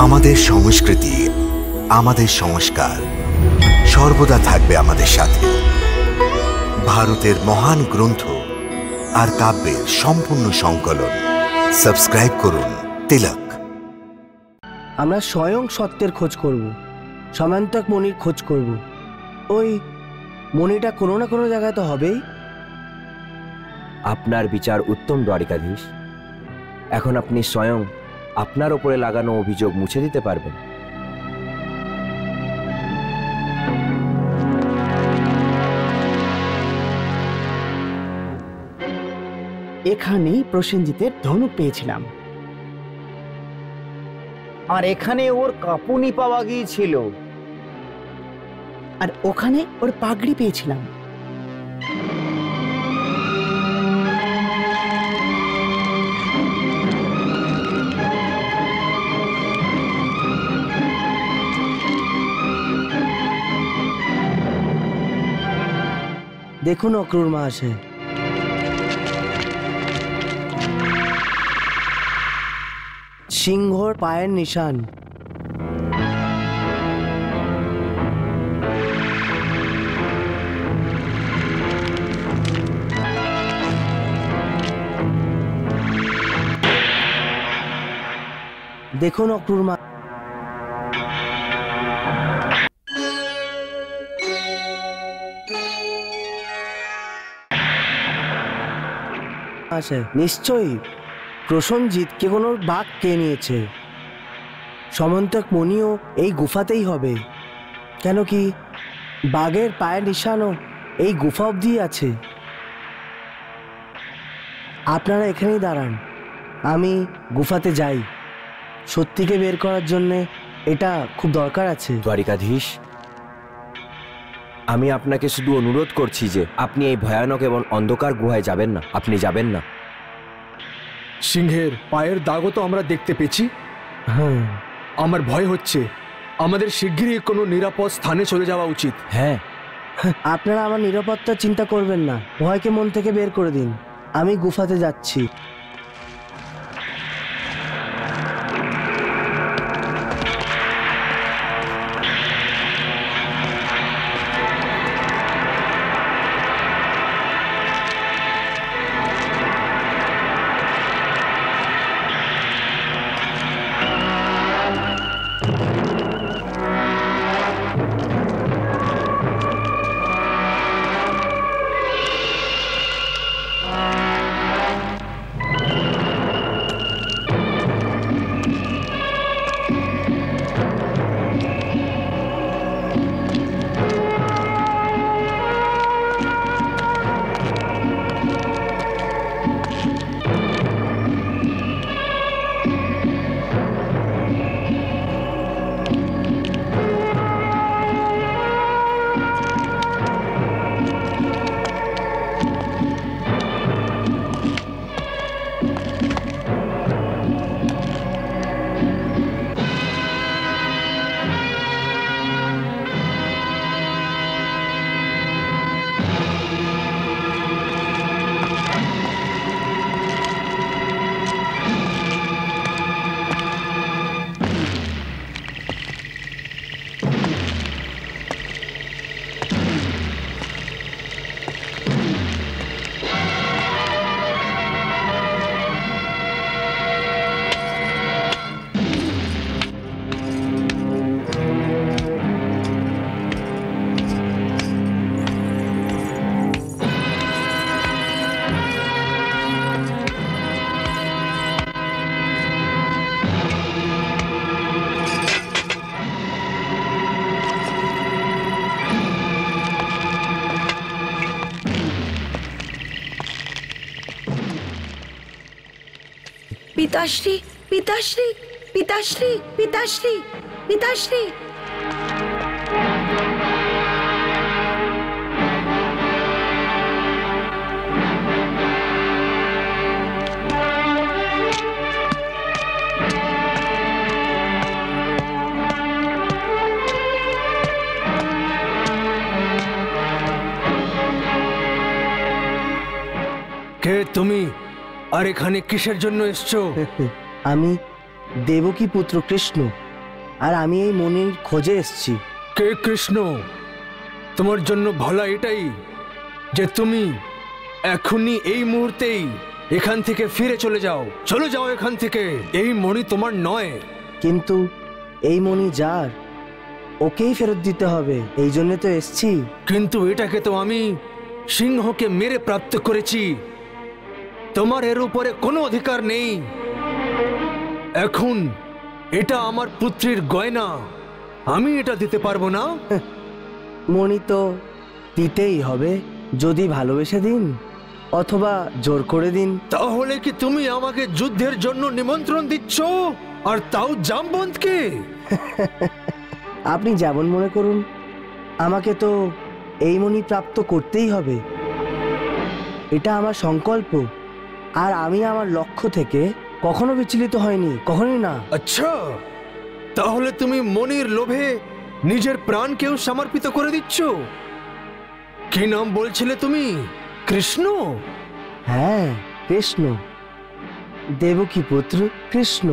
আমাদের সংস্কৃতি, আমাদের সংস্কার সর্বদা থাকবে আমাদের সাথে। ভারতের মহান গ্রন্থ আর কাব্যের সম্পূর্ণ সংকলন। সাবস্ক্রাইব করুন তিলক। আমরা স্বয়ং সত্যের খোঁজ করব, সমান্তক মণির খোঁজ করব। ওই মণিটা কোনো না কোনো জায়গায় তো হবেই। আপনার বিচার উত্তম দ্বারিকাধীশ। এখন আপনি স্বয়ং আপনার ওপরে লাগানো অভিযোগ মুছে দিতে পারবেন। এখানেই প্রসেনজিতের ধনুক পেয়েছিলাম, আর এখানে ওর কাপুনি পাওয়া গিয়েছিল, আর ওখানে ওর পাগড়ি পেয়েছিলাম। দেখুন অক্রূর মহাশয়, সিংহর পায়ের নিশান। দেখুন অক্রূর নিশ্চয়ই প্রসেনজিৎকে কোনো বাঘ কে নিয়েছে। সমন্তক মণিও এই গুফাতেই হবে, কেন কি বাঘের পায়ের নিশানও এই গুফা অবধি আছে। আপনারা এখানেই দাঁড়ান, আমি গুফাতে যাই। সত্যিকে বের করার জন্যে এটা খুব দরকার আছে। দ্বারিকাধীশ, আমি আপনাকে শুধু অনুরোধ করছি যে আপনি এই ভয়ানক এবং অন্ধকার গুহায় যাবেন না। আপনি যাবেন না। সিংহের পায়ের দাগও তো আমরা দেখতে পেয়েছি। হ্যাঁ, আমার ভয় হচ্ছে, আমাদের শিগগিরই কোনো নিরাপদ স্থানে চলে যাওয়া উচিত। হ্যাঁ, আপনারা আমার নিরাপত্তা চিন্তা করবেন না, ভয়কে মন থেকে বের করে দিন। আমি গুফাতে যাচ্ছি। পিতাশ্রী, পিতাশ্রী, পিতাশ্রী, পিতাশ্রী, পিতাশ্রী। কে তুমি, আর এখানে কিসের জন্য এসছো? আমি দেবকী পুত্র কৃষ্ণ, আর আমি এই মণির খোঁজে এসেছি। কে কৃষ্ণ? তোমার জন্য ভালো এটাই যে তুমি এখনই এই মুহূর্তেই এখান থেকে ফিরে চলে যাও এখান থেকে। এই মণি তোমার নয়। কিন্তু এই মণি যার, ওকেই ফেরত দিতে হবে, এই জন্য তো এসছি। কিন্তু এটাকে তো আমি সিংহকে মেরে প্রাপ্ত করেছি, তোমার এর উপরে কোনো অধিকার নেই। এখন এটা আমার পুত্রীর গয়না, আমি এটা দিতে পারবো না। মণি তো দিতেই হবে, যদি ভালোবেসে দিন অথবা জোর করে দিন। তাহলে কি তুমি আমাকে যুদ্ধের জন্য নিমন্ত্রণ দিচ্ছ, আর তাও জামবন্তকে? আপনি যেমন মনে করুন, আমাকে তো এই মণি প্রাপ্ত করতেই হবে, এটা আমার সংকল্প। আর আমি আমার লক্ষ্য থেকে কখনো বিচলিত হয়নি, কখনোই না। আচ্ছা, তাহলে তুমি মনির লোভে নিজের প্রাণকেও সমর্পিত করে দিচ্ছ। কি নাম বলছিলে তুমি? কৃষ্ণ? হ্যাঁ, কৃষ্ণ, দেবকী পুত্র কৃষ্ণ।